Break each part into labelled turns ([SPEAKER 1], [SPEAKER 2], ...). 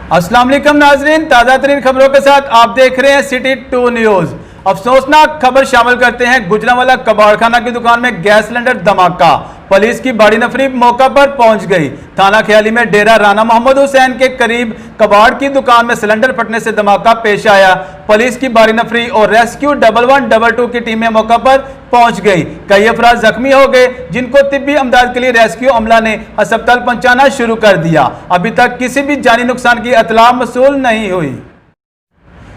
[SPEAKER 1] अस्सलाम वालेकुम नाजरीन, ताज़ा तरीन खबरों के साथ आप देख रहे हैं सिटी 2 न्यूज। अफसोसनाक खबर शामिल करते हैं। गुजरांवाला कबाड़खाना की दुकान में गैस सिलेंडर धमाका। पुलिस की बड़ी नफरी मौका पर पहुंच गई। थाना ख्याली में डेरा राना मोहम्मद हुसैन के करीब कबाड़ की दुकान में सिलेंडर फटने से धमाका पेश आया। पुलिस की बड़ी नफरी और रेस्क्यू 1112 की टीमें मौका पर पहुंच गई। कई अफराद जख्मी हो गए, जिनको तिब्बी अमदाद के लिए रेस्क्यू अमला ने अस्पताल पहुंचाना शुरू कर दिया। अभी तक किसी भी जानी नुकसान की इत्तला मसूल नहीं हुई।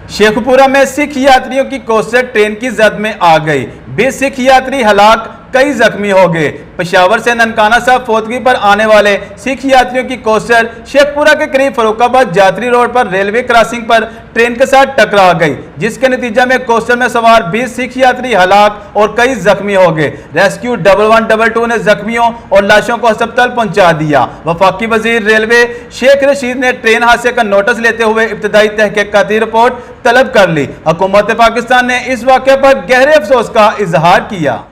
[SPEAKER 1] शेखपुरा में सिख यात्रियों की कोस्टर ट्रेन की जद में आ गई। 20 सिख यात्री हलाक, कई जख्मी हो गए। पेशावर से ननकाना साहब फोतगी पर आने वाले सिख यात्रियों की कोस्टर शेखपुरा के करीब फरुखाबाद जातरी रोड पर रेलवे क्रॉसिंग पर ट्रेन के साथ टकरा गई, जिसके नतीजे में कोस्टर में सवार 20 सिख यात्री हलाक और कई जख्मी हो गए। रेस्क्यू 1112 ने जख्मियों और लाशों को अस्पताल पहुंचा दिया। वफाकी वजीर रेलवे शेख रशीद ने ट्रेन हादसे का नोटिस लेते हुए इब्तदाई तहकीकाती रिपोर्ट तलब कर ली। हुकूमत पाकिस्तान ने इस वाक़े पर गहरे अफसोस का इजहार किया।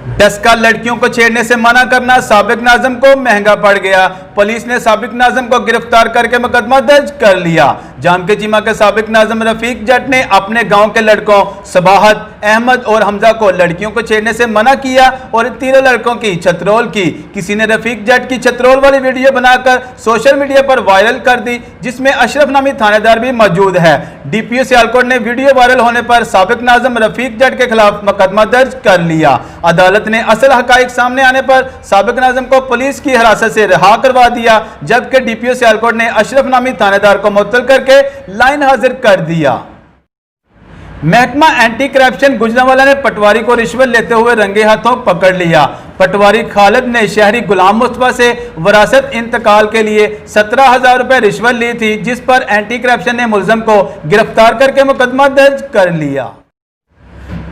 [SPEAKER 1] डस्का लड़कियों को छेड़ने से मना करना साबिक नाज़िम को महंगा पड़ गया। पुलिस ने साबिक नाज़िम को गिरफ्तार करके मुकदमा दर्ज कर लिया। जाम के चीमा के साबिक नाज़िम रफीक जट ने अपने गांव के लड़कों सबाहत, अहमद और हमजा को लड़कियों को छेड़ने से मना किया और तीनों लड़कों की छतरोल की। किसी ने रफीक जट की छतरोल वाली वीडियो बनाकर सोशल मीडिया पर वायरल कर दी, जिसमें अशरफ नामी थानेदार भी मौजूद है। DPO सियालकोट ने वीडियो वायरल होने पर साबिक नाज़िम रफीक जट के खिलाफ मुकदमा दर्ज कर लिया। अदालत ने असल हकाइक सामने आने पर साबिक नाज़िम को पुलिस की हिरासत से रिहा करवा दिया, जबकि DPO सियालकोट ने अशरफ नामी थानेदार को मुअत्तल करके लाइन हाजिर कर दिया। महकमा एंटी करप्शन गुजरांवाला ने पटवारी को रिश्वत लेते हुए रंगे हाथों पकड़ लिया। पटवारी खालिद ने शहरी गुलाम मुस्तफा से विरासत इंतकाल के लिए 17,000 रुपए रिश्वत ली थी, जिस पर एंटी करप्शन ने मुलजम को गिरफ्तार करके मुकदमा दर्ज कर लिया।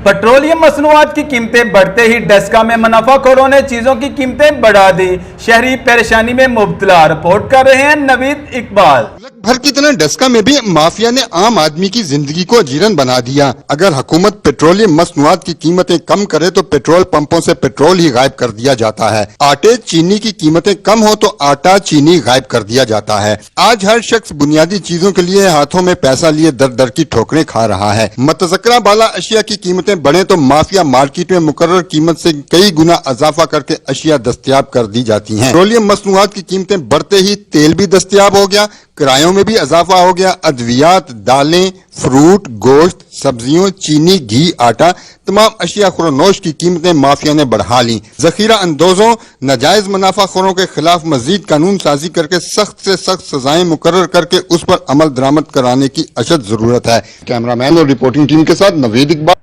[SPEAKER 1] पेट्रोलियम मसनूआत की कीमतें बढ़ते ही डस्का में मुनाफाखोरों ने चीजों की कीमतें बढ़ा दी। शहरी परेशानी में मुब्तला। रिपोर्ट कर रहे हैं नवीद इकबाल।
[SPEAKER 2] भर की तरह डस्का में भी माफिया ने आम आदमी की जिंदगी को जीरन बना दिया। अगर हुकूमत पेट्रोलियम मसनूआत की कीमतें कम करे तो पेट्रोल पंपों से पेट्रोल ही गायब कर दिया जाता है। आटे चीनी की कीमतें कम हो तो आटा चीनी गायब कर दिया जाता है। आज हर शख्स बुनियादी चीजों के लिए हाथों में पैसा लिए दर दर की ठोकरें खा रहा है। मतज़क्रा बाला अशिया की कीमतें बढ़े तो माफिया मार्केट में मुकर्रर कीमत से कई गुना अजाफा करके अशिया दस्तयाब कर दी जाती हैं। पेट्रोलियम मसनूआत की कीमतें बढ़ते ही तेल भी दस्तयाब हो गया, किरायों में भी इजाफा हो गया। अद्वियात, दालें, फ्रूट, गोश्त, सब्जियों, चीनी, घी, आटा, तमाम अशिया खुरनोश की कीमतें माफिया ने बढ़ा ली। जखीरा अंदोजों, नाजायज मुनाफाखोरों के खिलाफ मजीद कानून साजी करके सख्त से सख्त सजाएं मुकर्रर करके उस पर अमल दरामद कराने की अशद जरूरत है। कैमरामैन और रिपोर्टिंग टीम के साथ नवीद इकबाल।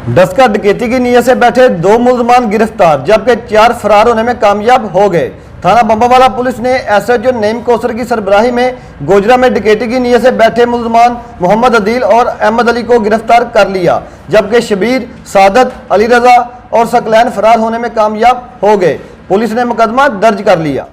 [SPEAKER 3] डस्का डकैती की नीयत से बैठे 2 मुलजमान गिरफ्तार, जबकि 4 फरार होने में कामयाब हो गए। थाना बम्बावाला पुलिस ने SHO नईम कौसर की सरबराही में गोजरा में डकैती की नीयत से बैठे मुलजमान मोहम्मद अदील और अहमद अली को गिरफ्तार कर लिया, जबकि शबीर, सादत, अली रजा और सकलैन फरार होने में कामयाब हो गए। पुलिस ने मुकदमा दर्ज कर लिया।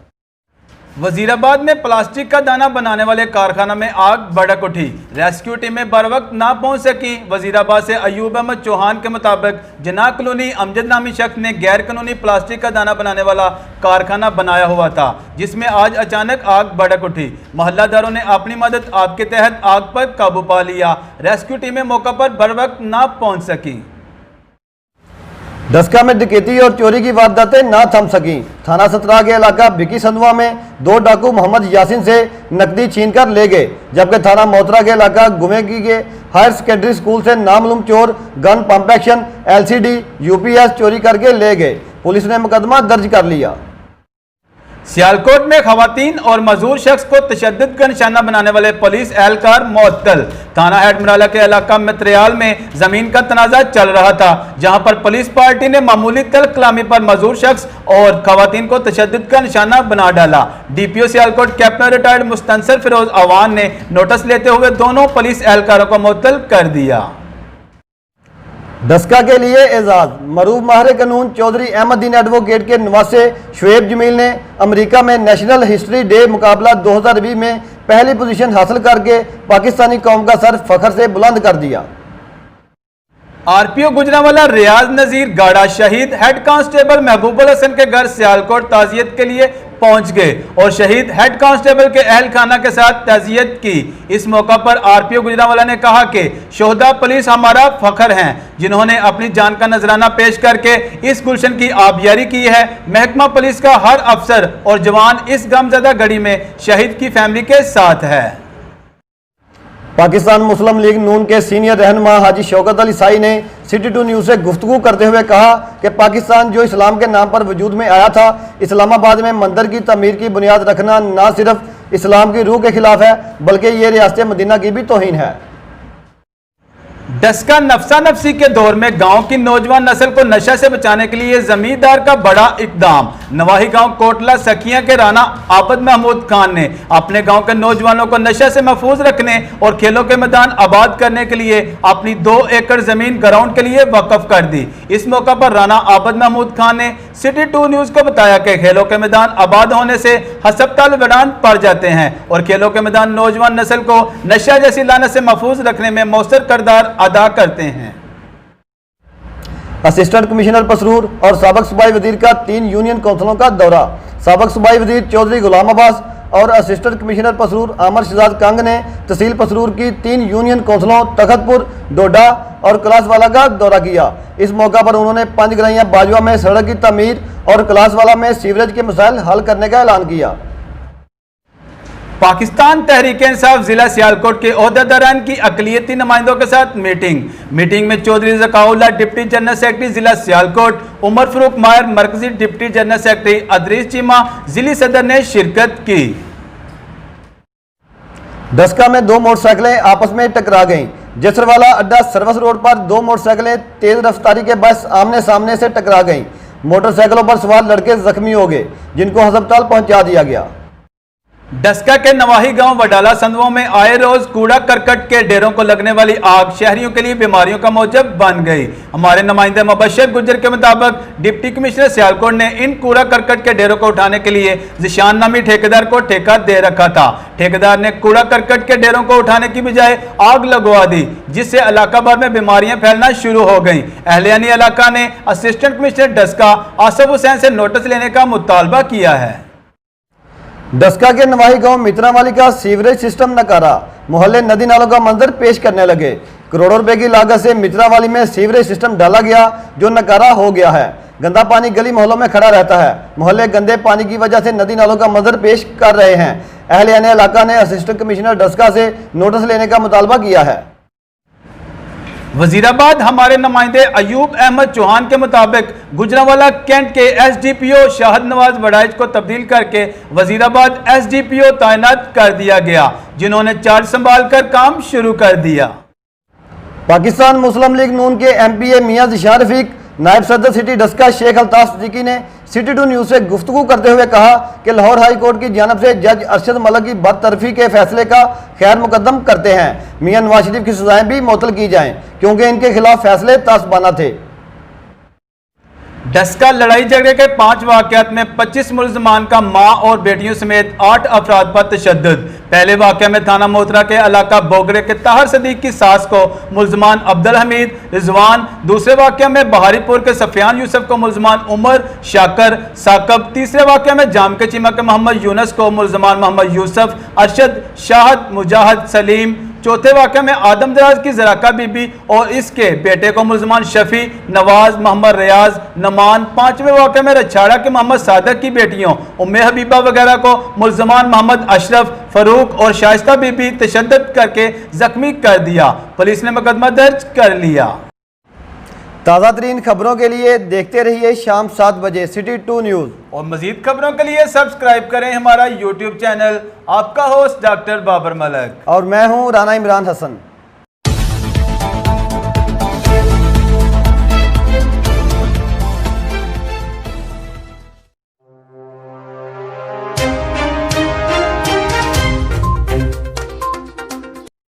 [SPEAKER 1] वजीराबाद में प्लास्टिक का दाना बनाने वाले कारखाना में आग भड़क उठी। रेस्क्यू टीमें बर वक्त ना पहुंच सकी। वजीराबाद से अयूब अहमद चौहान के मुताबिक जना कॉलोनी अमजद नामी शख्स ने गैर कानूनी प्लास्टिक का दाना बनाने वाला कारखाना बनाया हुआ था, जिसमें आज अचानक आग भड़क उठी। मोहल्लादारों ने अपनी मदद आप के तहत आग पर काबू पा लिया। रेस्क्यू टीमें मौका पर बर वक्त ना पहुंच सकी।
[SPEAKER 3] डस्का में डकैती और चोरी की वारदातें ना थम सकी। थाना सतरा के इलाका भिकी संधवा में 2 डाकू मोहम्मद यासिन से नकदी छीनकर ले गए, जबकि थाना मोतरा के इलाका गुमेगी के हायर सेकेंडरी स्कूल से नामालूम चोर gun, pump action, LCD, UPS चोरी करके ले गए। पुलिस ने मुकदमा दर्ज कर लिया।
[SPEAKER 1] सियालकोट में खवातीन और मजदूर शख्स को तशद्दुद का निशाना बनाने वाले पुलिस एहलकार मुअत्तल। थाना हेड मराला के इलाका मित्रियाल में जमीन का तनाजा चल रहा था, जहां पर पुलिस पार्टी ने मामूली तल्ख कलामी पर मजदूर शख्स और खवातीन को तशद्दुद का निशाना बना डाला। DPO Sialkot captain retired Mustansar Feroz Awan ने नोटिस लेते हुए दोनों पुलिस एहलकारों को मुअत्तल कर दिया।
[SPEAKER 3] डस्का के लिए एजाज। मरूफ माहिर कानून चौधरी अहमदीन एडवोकेट के नवासे शुएब जमील ने अमेरिका में नेशनल हिस्ट्री डे मुकाबला 2020 में पहली पोजीशन हासिल करके पाकिस्तानी कौम का सर फख्र से बुलंद कर दिया।
[SPEAKER 1] आरपीओ गुजरांवाला रियाज नजीर गाड़ा शहीद हेड कांस्टेबल महबूबुल हसन के घर सियालकोट ताजियत के लिए पहुंच गए और शहीद हेड कांस्टेबल के अहल खाना के साथ ताजियत की। इस मौका पर आरपीओ गुजरांवाला ने कहा कि शोहदा पुलिस हमारा फख्र हैं, जिन्होंने अपनी जान का नजराना पेश करके इस गुलशन की आबियारी की है। महकमा पुलिस का हर अफसर और जवान इस गमजदा घड़ी में शहीद की फैमिली के साथ है।
[SPEAKER 3] पाकिस्तान मुस्लिम लीग नून के सीनियर रहनुमा हाजी शौकत अली साई ने सिटी 2 न्यूज़ से गुफ्तगू करते हुए कहा कि पाकिस्तान जो इस्लाम के नाम पर वजूद में आया था, इस्लामाबाद में मंदिर की तमीर की बुनियाद रखना न सिर्फ इस्लाम की रूह के खिलाफ है बल्कि ये रियासत मदीना की भी तौहीन है।
[SPEAKER 1] डस्का नफसा नफसी के दौर में गांव की नौजवान नस्ल को नशा से बचाने के लिए जमींदार का बड़ा इकदाम। नवाही गांव कोटला सखिया के राना आबद महमूद खान ने अपने गांव के नौजवानों को नशा से महफूज रखने और खेलों के मैदान आबाद करने के लिए अपनी 2 एकड़ जमीन ग्राउंड के लिए वक्फ कर दी। इस मौका पर राना आबद महमूद खान ने सिटी 2 न्यूज को बताया कि खेलों के मैदान आबाद होने से हस्पताल मैदान पड़ जाते हैं और खेलों के मैदान नौजवान नस्ल को नशा जैसी लानत से महफूज रखने में मौसर किरदार अदा करते हैं।
[SPEAKER 3] असिस्टेंट कमिश्नर पसरूर और साबक सूबाई वजीर का 3 यूनियन काउंसिलों का दौरा। साबक सूबाई वजीर चौधरी गुलाम अब्बास और असिस्टेंट कमिश्नर पसरूर आमर शहजाद कंग ने तहसील पसरूर की 3 यूनियन काउंसिलों तखतपुर, डोडा और कलासवाला का दौरा किया। इस मौका पर उन्होंने 5 गराइयां बाजवा में सड़क की तमीर और कलासवाला में सीवरेज के मसाइल हल करने का ऐलान किया।
[SPEAKER 1] पाकिस्तान तहरीक इंसाफ जिला सियालकोट के ओहदेदारान की अकलियती नुमाइंदों के साथ मीटिंग में Chaudhary Zakaullah deputy general secretary जिला सियालकोट, उमर फरूक मायर मरकजी deputy general secretary, Idrees Cheema जिली सदर ने शिरकत की।
[SPEAKER 3] डस्का में 2 मोटरसाइकिलें आपस में टकरा गईं। जसरवाला अड्डा सर्विस रोड पर 2 मोटरसाइकिलें तेज रफ्तारी के बस आमने सामने से टकरा गईं। मोटरसाइकिलों पर सवार लड़के जख्मी हो गए, जिनको अस्पताल पहुंचा दिया गया।
[SPEAKER 1] डस्का के नवाही गांव वडाला संधवों में आए रोज कूड़ा करकट के ढेरों को लगने वाली आग शहरियों के लिए बीमारियों का मौजब बन गई। हमारे नुमाइंदे मुबशर गुज्जर के मुताबिक डिप्टी कमिश्नर सियालकोट ने इन कूड़ा करकट के ढेरों को उठाने के लिए जिशान नामी ठेकेदार को ठेका दे रखा था। ठेकेदार ने कूड़ा करकट के ढेरों को उठाने की बजाय आग लगवा दी, जिससे इलाका भर में बीमारियां फैलना शुरू हो गई। अहलियानी इलाका ने असिस्टेंट कमिश्नर डस्का आसफ हुसैन से नोटिस लेने का मुतालबा किया है।
[SPEAKER 3] डस्का के नवाही गांव मित्रावाली का सीवरेज सिस्टम नकारा, मोहल्ले नदी नालों का मंजर पेश करने लगे। करोड़ों रुपए की लागत से मित्रावाली में सीवरेज सिस्टम डाला गया जो नकारा हो गया है। गंदा पानी गली मोहल्लों में खड़ा रहता है। मोहल्ले गंदे पानी की वजह से नदी नालों का मंजर पेश कर रहे हैं। अहलियाने इलाका ने असिस्टेंट कमिश्नर डस्का से नोटिस लेने का मुतालबा किया है।
[SPEAKER 1] वजीराबाद हमारे नुमाइंदे अयूब अहमद चौहान के मुताबिक गुजरांवाला कैंट के एसडीपीओ शाहद नवाज वडाइज को तब्दील करके वजीराबाद एसडीपीओ तैनात कर दिया गया, जिन्होंने चार्ज संभाल कर काम शुरू कर दिया।
[SPEAKER 3] पाकिस्तान मुस्लिम लीग नून के एमपीए मियां ज़िशान रफीक, नायब सदर सिटी डस्का शेख अल्ताफ सिद्दीकी ने सिटी 2 न्यूज़ से गुफ्तगू करते हुए कहा कि लाहौर हाई कोर्ट की जानिब से जज अरशद मलिक की बरतरफी के फैसले का खैर मुकदम करते हैं। मियां नवाज शरीफ की सजाएं भी मुअत्तल की जाएं, क्योंकि इनके खिलाफ फैसले तासबाना थे।
[SPEAKER 1] डस्का लड़ाई झगड़े के 5 वाकयात में 25 मुलजमान का मां और बेटियों समेत 8 अफराद पर तशद्दुद। पहले वाकये में थाना मोतरा के इलाका बोगरे के ताहर सदीक की सास को मुलजमान अब्दुल हमीद रिजवान, दूसरे वाकये में बहारीपुर के सफियान यूसुफ को मुलजमान उमर शाकर साकब, तीसरे वाकये में जाम के चीमा के मोहम्मद यूनस को मुलजमान मोहम्मद यूसुफ अरशद शाहद मुजाहिद सलीम, चौथे वाक़े में आदमदराज की जराका बीबी और इसके बेटे को मुलजमान शफी नवाज मोहम्मद रियाज नमान, पांचवें वाक़े में रछाड़ा के मोहम्मद सादक की बेटियों उम्मे हबीबा वगैरह को मुलजमान मोहम्मद अशरफ फरूक और शाइस्ता बीबी तशद्दुद करके जख्मी कर दिया। पुलिस ने मुकदमा दर्ज कर लिया।
[SPEAKER 3] ताज़ा तरीन खबरों के लिए देखते रहिए शाम 7 बजे सिटी 2 न्यूज़
[SPEAKER 1] और मजीद खबरों के लिए सब्सक्राइब करें हमारा यूट्यूब चैनल। आपका होस्ट डॉक्टर बाबर मलिक
[SPEAKER 3] और मैं हूं राना इमरान हसन।